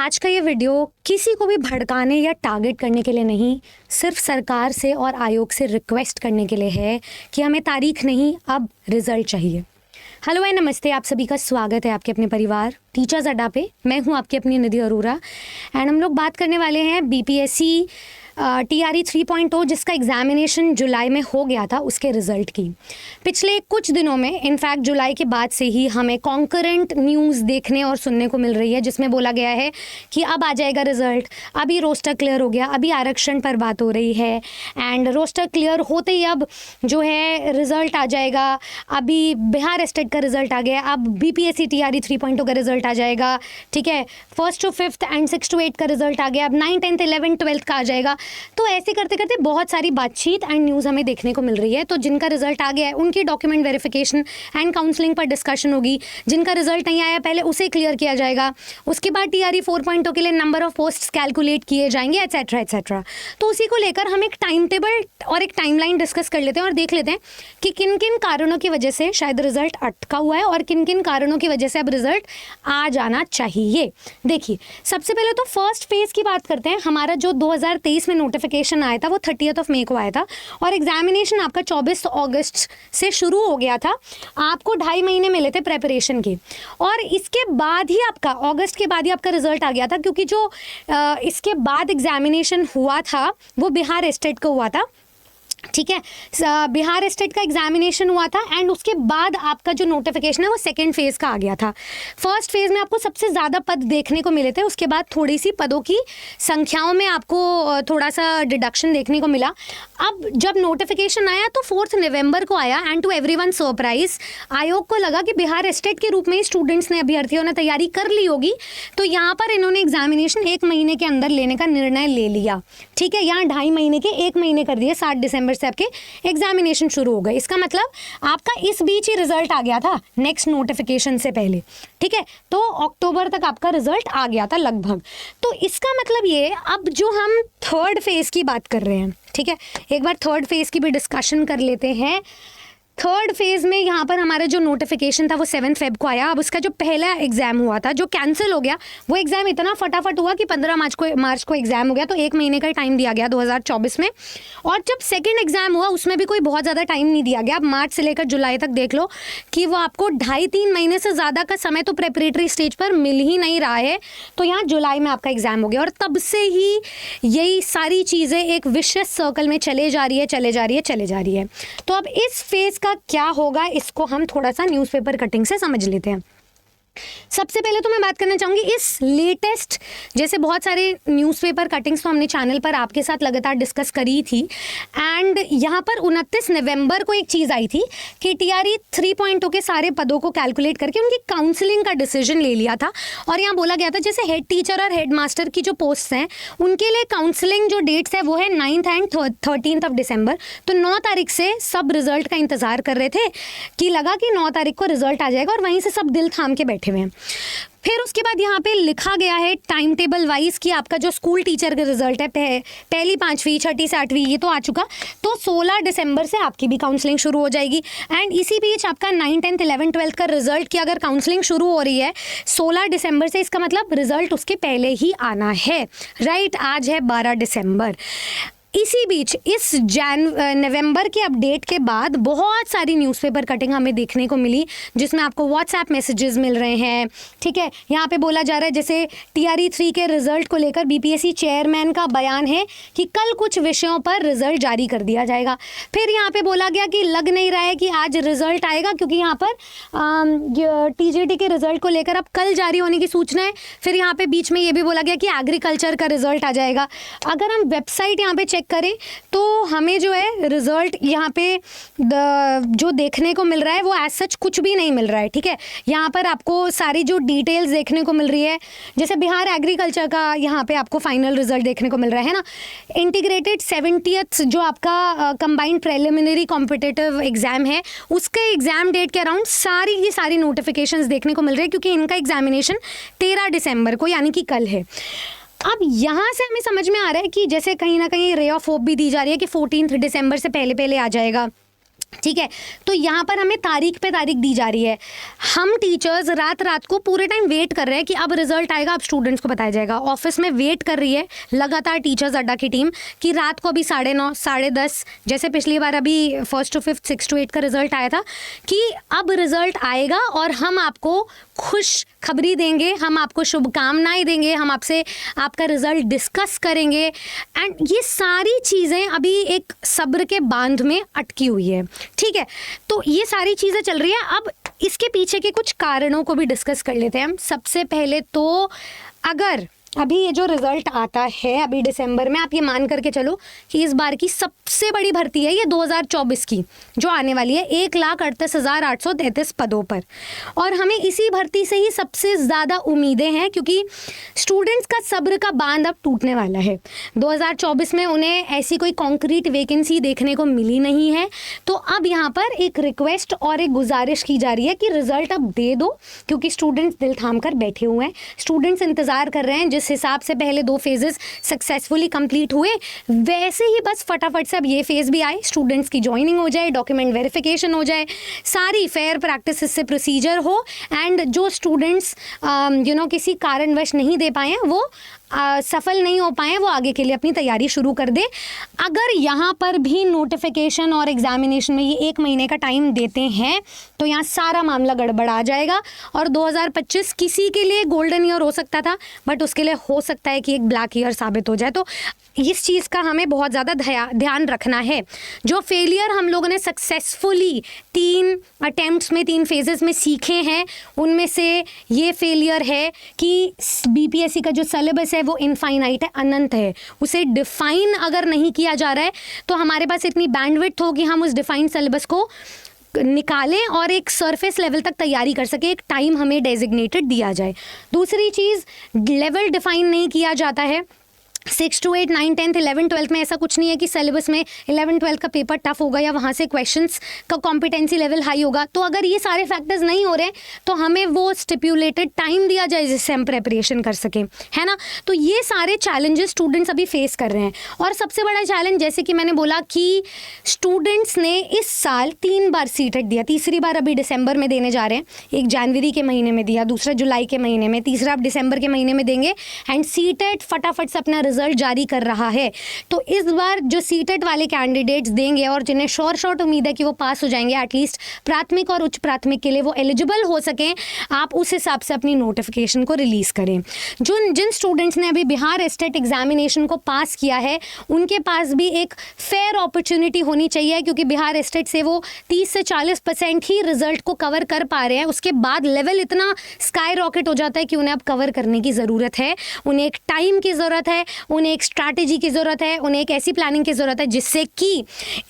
आज का ये वीडियो किसी को भी भड़काने या टारगेट करने के लिए नहीं, सिर्फ सरकार से और आयोग से रिक्वेस्ट करने के लिए है कि हमें तारीख नहीं, अब रिजल्ट चाहिए। हेलो एंड नमस्ते, आप सभी का स्वागत है आपके अपने परिवार टीचर्स अड्डा पे। मैं हूँ आपकी अपनी निधि अरोरा एंड हम लोग बात करने वाले हैं बीपीएससी TRE 3.0 जिसका एग्जामिनेशन जुलाई में हो गया था, उसके रिज़ल्ट की। पिछले कुछ दिनों में इनफैक्ट जुलाई के बाद से ही हमें कॉन्करेंट न्यूज़ देखने और सुनने को मिल रही है, जिसमें बोला गया है कि अब आ जाएगा रिज़ल्ट, अभी रोस्टर क्लियर हो गया, अभी आरक्षण पर बात हो रही है एंड रोस्टर क्लियर होते ही अब जो है रिज़ल्ट आ जाएगा। अभी बिहार स्टेट का रिज़ल्ट आ गया, अब BPSC TRE 3.0 का रिज़ल्ट आ जाएगा। ठीक है, 1st to 5th and 6th to 8th का रिज़ल्ट आ गया, अब 9th 10th 11th 12th का आ जाएगा। तो ऐसे करते करते बहुत सारी बातचीत एंड न्यूज़ हमें देखने को मिल रही है। तो जिनका रिजल्ट आ गया है उनकी डॉक्यूमेंट वेरिफिकेशन एंड काउंसलिंग पर डिस्कशन होगी। जिनका रिजल्ट नहीं आया पहले उसे क्लियर किया जाएगा। उसके बाद TRE 4.0 के लिए नंबर ऑफ पोस्ट्स कैलकुलेट किए जाएंगे, एट्सेट्रा एट्सेट्रा। तो उसी को लेकर हम एक टाइम टेबल और एक टाइमलाइन डिस्कस कर लेते हैं और देख लेते हैं कि किन किन कारणों की वजह से शायद रिजल्ट अटका हुआ है और किन किन कारणों की वजह से अब रिजल्ट आ जाना चाहिए। देखिए, सबसे पहले तो फर्स्ट फेज की बात करते हैं। हमारा जो 2023 में नोटिफिकेशन आया था वो 30 मई को आया था और एग्जामिनेशन आपका 24 अगस्त से शुरू हो गया था। आपको 2.5 महीने मिले थे प्रेपरेशन के और इसके बाद ही आपका अगस्त के बाद ही आपका रिजल्ट आ गया था, क्योंकि जो इसके बाद एग्जामिनेशन हुआ था वो बिहार स्टेट का हुआ था। ठीक है, बिहार स्टेट का एग्जामिनेशन हुआ था एंड उसके बाद आपका जो नोटिफिकेशन है वो सेकंड फेज़ का आ गया था। फर्स्ट फेज़ में आपको सबसे ज़्यादा पद देखने को मिले थे, उसके बाद थोड़ी सी पदों की संख्याओं में आपको थोड़ा सा डिडक्शन देखने को मिला। अब जब नोटिफिकेशन आया तो 4 नवंबर को आया एंड टू एवरीवन सरप्राइज आयोग को लगा कि बिहार स्टेट के रूप में स्टूडेंट्स ने, अभ्यर्थियों ने तैयारी कर ली होगी, तो यहाँ पर इन्होंने एग्जामिनेशन 1 महीने के अंदर लेने का निर्णय ले लिया। ठीक है, यहाँ 2.5 महीने के 1 महीने कर दिए, 7 दिसंबर से आपके एग्जामिनेशन शुरू हो गए। इसका मतलब आपका इस बीच ही रिजल्ट आ गया था नेक्स्ट नोटिफिकेशन से पहले। ठीक है, तो अक्टूबर तक आपका रिजल्ट आ गया था लगभग। तो इसका मतलब ये, अब जो हम थर्ड फेज की बात कर रहे हैं, ठीक है, एक बार थर्ड फेज की भी डिस्कशन कर लेते हैं। थर्ड फेज़ में यहाँ पर हमारा जो नोटिफिकेशन था वो 7 फेब को आया। अब उसका जो पहला एग्ज़ाम हुआ था जो कैंसिल हो गया, वो एग्ज़ाम इतना फटाफट हुआ कि 15 मार्च को एग्ज़ाम हो गया, तो 1 महीने का टाइम दिया गया 2024 में। और जब सेकंड एग्ज़ाम हुआ उसमें भी कोई बहुत ज़्यादा टाइम नहीं दिया गया। अब मार्च से लेकर जुलाई तक देख लो कि वो आपको 2.5-3 महीने से ज़्यादा का समय तो प्रेपरेटरी स्टेज पर मिल ही नहीं रहा है। तो यहाँ जुलाई में आपका एग्ज़ाम हो गया और तब से ही यही सारी चीज़ें एक विशियस सर्कल में चले जा रही है। तो अब इस फेज़ का क्या होगा, इसको हम थोड़ा सा न्यूज़पेपर कटिंग से समझ लेते हैं। सबसे पहले तो मैं बात करना चाहूँगी इस लेटेस्ट, जैसे बहुत सारे न्यूज़पेपर कटिंग्स तो हमने चैनल पर आपके साथ लगातार डिस्कस करी थी एंड यहाँ पर 29 नवंबर को एक चीज़ आई थी कि TRE 3.0 के सारे पदों को कैलकुलेट करके उनकी काउंसलिंग का डिसीजन ले लिया था। और यहाँ बोला गया था जैसे हेड टीचर और हेड मास्टर की जो पोस्ट हैं उनके लिए काउंसलिंग जो डेट्स है वो है 9th एंड 13th दिसंबर। तो 9 तारीख से सब रिजल्ट का इंतज़ार कर रहे थे कि लगा कि 9 तारीख को रिजल्ट आ जाएगा और वहीं से सब दिल थाम के बैठे हुए हैं। फिर उसके बाद यहाँ पे लिखा गया है टाइम टेबल वाइज कि आपका जो स्कूल टीचर का रिजल्ट है पहली 5वीं 6ठी 7वीं ये तो आ चुका, तो 16 दिसंबर से आपकी भी काउंसलिंग शुरू हो जाएगी। एंड इसी बीच आपका 9th 10th 11th 12th का रिजल्ट की अगर काउंसलिंग शुरू हो रही है 16 दिसंबर से, इसका मतलब रिजल्ट उसके पहले ही आना है। राइट, आज है 12 दिसंबर। इसी बीच इस नवंबर के अपडेट के बाद बहुत सारी न्यूज़पेपर कटिंग हमें देखने को मिली, जिसमें आपको व्हाट्सएप मैसेजेस मिल रहे हैं। ठीक है, यहाँ पे बोला जा रहा है जैसे TRE 3 के रिजल्ट को लेकर BPSC चेयरमैन का बयान है कि कल कुछ विषयों पर रिजल्ट जारी कर दिया जाएगा। फिर यहाँ पे बोला गया कि लग नहीं रहा है कि आज रिजल्ट आएगा, क्योंकि यहाँ पर TJT के रिजल्ट को लेकर अब कल जारी होने की सूचना है। फिर यहाँ पे बीच में ये भी बोला गया कि एग्रीकल्चर का रिजल्ट आ जाएगा। अगर हम वेबसाइट यहाँ पे चेक करें तो हमें जो है रिजल्ट यहाँ पे जो देखने को मिल रहा है वो एज सच कुछ भी नहीं मिल रहा है। ठीक है, यहाँ पर आपको सारी जो डिटेल्स देखने को मिल रही है, जैसे बिहार एग्रीकल्चर का यहाँ पे आपको फाइनल रिजल्ट देखने को मिल रहा है ना। इंटीग्रेटेड 70th जो आपका कंबाइंड प्रिलिमिनरी कॉम्पिटिटिव एग्जाम है उसके एग्जाम डेट के अराउंड सारी की सारी नोटिफिकेशंस देखने को मिल रही है, क्योंकि इनका एग्जामिनेशन 13 दिसंबर को यानी कि कल है। अब यहाँ से हमें समझ में आ रहा है कि जैसे कहीं ना कहीं रे ऑफ होप भी दी जा रही है कि 14 दिसंबर से पहले आ जाएगा। ठीक है। तो यहाँ पर हमें तारीख पे तारीख दी जा रही है। हम टीचर्स रात रात को पूरे टाइम वेट कर रहे हैं कि अब रिजल्ट आएगा, अब स्टूडेंट्स को बताया जाएगा। ऑफिस में वेट कर रही है लगातार टीचर्स अड्डा की टीम कि रात को अभी 9:30 10:30, जैसे पिछली बार अभी 1st to 5th 6 to 8 का रिजल्ट आया था, कि अब रिजल्ट आएगा और हम आपको खुश खबरी देंगे, हम आपको शुभकामनाएं देंगे, हम आपसे आपका रिजल्ट डिस्कस करेंगे। एंड ये सारी चीज़ें अभी एक सब्र के बांध में अटकी हुई है। ठीक है, तो ये सारी चीज़ें चल रही है। अब इसके पीछे के कुछ कारणों को भी डिस्कस कर लेते हैं हम। सबसे पहले तो अगर अभी ये जो रिज़ल्ट आता है अभी दिसंबर में, आप ये मान करके चलो कि इस बार की सबसे बड़ी भर्ती है ये 2024 की जो आने वाली है, 1,38,833 पदों पर। और हमें इसी भर्ती से ही सबसे ज़्यादा उम्मीदें हैं, क्योंकि स्टूडेंट्स का सब्र का बांध अब टूटने वाला है। 2024 में उन्हें ऐसी कोई कॉन्क्रीट वैकेंसी देखने को मिली नहीं है, तो अब यहाँ पर एक रिक्वेस्ट और एक गुजारिश की जा रही है कि रिज़ल्ट अब दे दो, क्योंकि स्टूडेंट्स दिल थाम कर बैठे हुए हैं। स्टूडेंट्स इंतज़ार कर रहे हैं, जिस हिसाब से पहले 2 फेजेस सक्सेसफुली कंप्लीट हुए, वैसे ही बस फटाफट से अब ये फेज़ भी आए, स्टूडेंट्स की ज्वाइनिंग हो जाए, डॉक्यूमेंट वेरिफिकेशन हो जाए, सारी फेयर प्रैक्टिस से प्रोसीजर हो, एंड जो स्टूडेंट्स किसी कारणवश नहीं दे पाए हैं, वो सफल नहीं हो पाए, वो आगे के लिए अपनी तैयारी शुरू कर दे। अगर यहाँ पर भी नोटिफिकेशन और एग्जामिनेशन में ये 1 महीने का टाइम देते हैं तो यहाँ सारा मामला गड़बड़ा जाएगा और 2025 किसी के लिए गोल्डन ईयर हो सकता था, बट उसके लिए हो सकता है कि एक ब्लैक ईयर साबित हो जाए। तो इस चीज़ का हमें बहुत ज़्यादा ध्यान रखना है। जो फेलियर हम लोगों ने सक्सेसफुली 3 अटेम्प्ट्स में 3 फेजेस में सीखे हैं, उनमें से ये फेलियर है कि बीपीएससी का जो सिलेबस है वो इनफाइनाइट है, अनंत है। उसे डिफाइन अगर नहीं किया जा रहा है तो हमारे पास इतनी बैंडविड्थ हो कि हम उस डिफाइंड सिलेबस को निकालें और एक सरफेस लेवल तक तैयारी कर सके, एक टाइम हमें डेजिग्नेटेड दिया जाए। दूसरी चीज़, लेवल डिफाइन नहीं किया जाता है। 6 to 8 9 10 11 12 में ऐसा कुछ नहीं है कि सिलेबस में 11 12 का पेपर टफ होगा या वहाँ से क्वेश्चंस का कॉम्पिटेंसी लेवल हाई होगा। तो अगर ये सारे फैक्टर्स नहीं हो रहे तो हमें वो स्टिपुलेटेड टाइम दिया जाए जिससे हम प्रेपरेशन कर सकें, है ना। तो ये सारे चैलेंजेस स्टूडेंट्स अभी फेस कर रहे हैं। और सबसे बड़ा चैलेंज, जैसे कि मैंने बोला कि स्टूडेंट्स ने इस साल 3 बार सीटेट दिया। तीसरी बार अभी दिसंबर में देने जा रहे हैं। एक जनवरी के महीने में दिया, दूसरा जुलाई के महीने में, तीसरा अब दिसंबर के महीने में देंगे। एंड सीटेट फटाफट से अपना रिजल्ट जारी कर रहा है। तो इस बार जो सीटेट वाले कैंडिडेट्स देंगे और जिन्हें शॉर्ट उम्मीद है कि वो पास हो जाएंगे, एटलीस्ट प्राथमिक और उच्च प्राथमिक के लिए वो एलिजिबल हो सकें, आप उस हिसाब से अपनी नोटिफिकेशन को रिलीज करें। जिन स्टूडेंट्स ने अभी बिहार एस्टेट एग्जामिनेशन को पास किया है, उनके पास भी एक फेयर अपॉर्चुनिटी होनी चाहिए, क्योंकि बिहार एस्टेट से वो 30 से 40% ही रिजल्ट को कवर कर पा रहे हैं। उसके बाद लेवल इतना स्काई रॉकेट हो जाता है कि उन्हें अब कवर करने की ज़रूरत है। उन्हें एक टाइम की ज़रूरत है, उन्हें एक स्ट्रैटेजी की ज़रूरत है, उन्हें एक ऐसी प्लानिंग की ज़रूरत है जिससे कि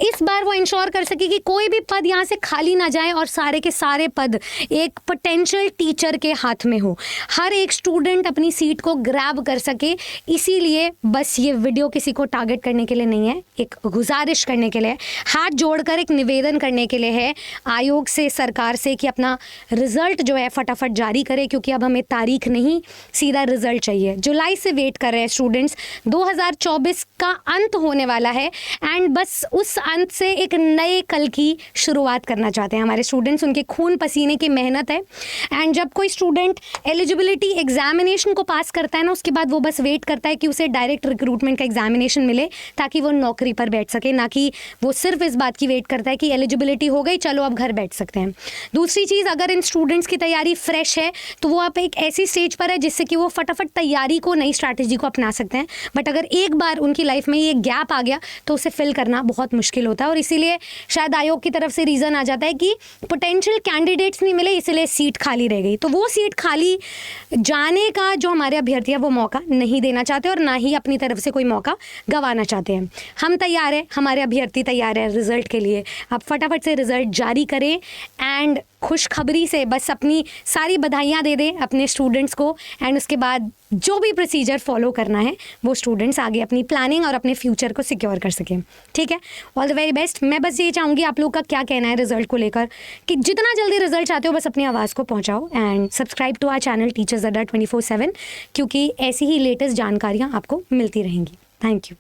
इस बार वो इंश्योर कर सके कि कोई भी पद यहाँ से खाली ना जाए और सारे के सारे पद एक पोटेंशियल टीचर के हाथ में हो, हर एक स्टूडेंट अपनी सीट को ग्रैब कर सके। इसीलिए बस ये वीडियो किसी को टारगेट करने के लिए नहीं है, एक गुजारिश करने के लिए, हाथ जोड़कर एक निवेदन करने के लिए है आयोग से, सरकार से, कि अपना रिजल्ट जो है फटाफट जारी करे, क्योंकि अब हमें तारीख नहीं, सीधा रिजल्ट चाहिए। जुलाई से वेट कर रहे हैं स्टूडेंट्स। 2024 का अंत होने वाला है एंड बस उस अंत से एक नए कल की शुरुआत करना चाहते हैं हमारे स्टूडेंट्स। उनके खून पसीने की मेहनत है। एंड जब कोई स्टूडेंट एलिजिबिलिटी एग्जामिनेशन को पास करता है ना, उसके बाद वो बस वेट करता है कि उसे डायरेक्ट रिक्रूटमेंट का एग्जामिनेशन मिले ताकि वो नौकरी पर बैठ सके, ना कि वो सिर्फ इस बात की वेट करता है कि एलिजिबिलिटी हो गई, चलो अब घर बैठ सकते हैं। दूसरी चीज़, अगर इन स्टूडेंट्स की तैयारी फ्रेश है तो वो आप एक ऐसी स्टेज पर है जिससे कि वो फटाफट तैयारी को, नई स्ट्रैटेजी को अपना सकते हैं। बट अगर एक बार उनकी लाइफ में ये गैप आ गया तो उसे फिल करना बहुत मुश्किल होता है। और इसीलिए शायद आयोग की तरफ से रीज़न आ जाता है कि पोटेंशियल कैंडिडेट्स नहीं मिले, इसलिए सीट खाली रह गई। तो वो सीट खाली जाने का जो हमारे अभ्यर्थी है वो मौका नहीं देना चाहते और ना ही अपनी तरफ से कोई मौका गंवाना चाहते हैं। हम तैयार हैं, हमारे अभ्यर्थी तैयार है रिजल्ट के लिए। आप फटाफट से रिजल्ट जारी करें एंड खुशखबरी से बस अपनी सारी बधाइयाँ दे दें अपने स्टूडेंट्स को। एंड उसके बाद जो भी प्रोसीजर फॉलो करना है वो स्टूडेंट्स आगे अपनी प्लानिंग और अपने फ्यूचर को सिक्योर कर सकें। ठीक है, ऑल द वेरी बेस्ट। मैं बस ये चाहूँगी आप लोग का क्या कहना है रिजल्ट को लेकर, कि जितना जल्दी रिजल्ट चाहते हो बस अपनी आवाज़ को पहुँचाओ। And subscribe to our channel teachers Adda 24/7, क्योंकि ऐसी ही लेटेस्ट जानकारियाँ आपको मिलती रहेंगी। Thank you.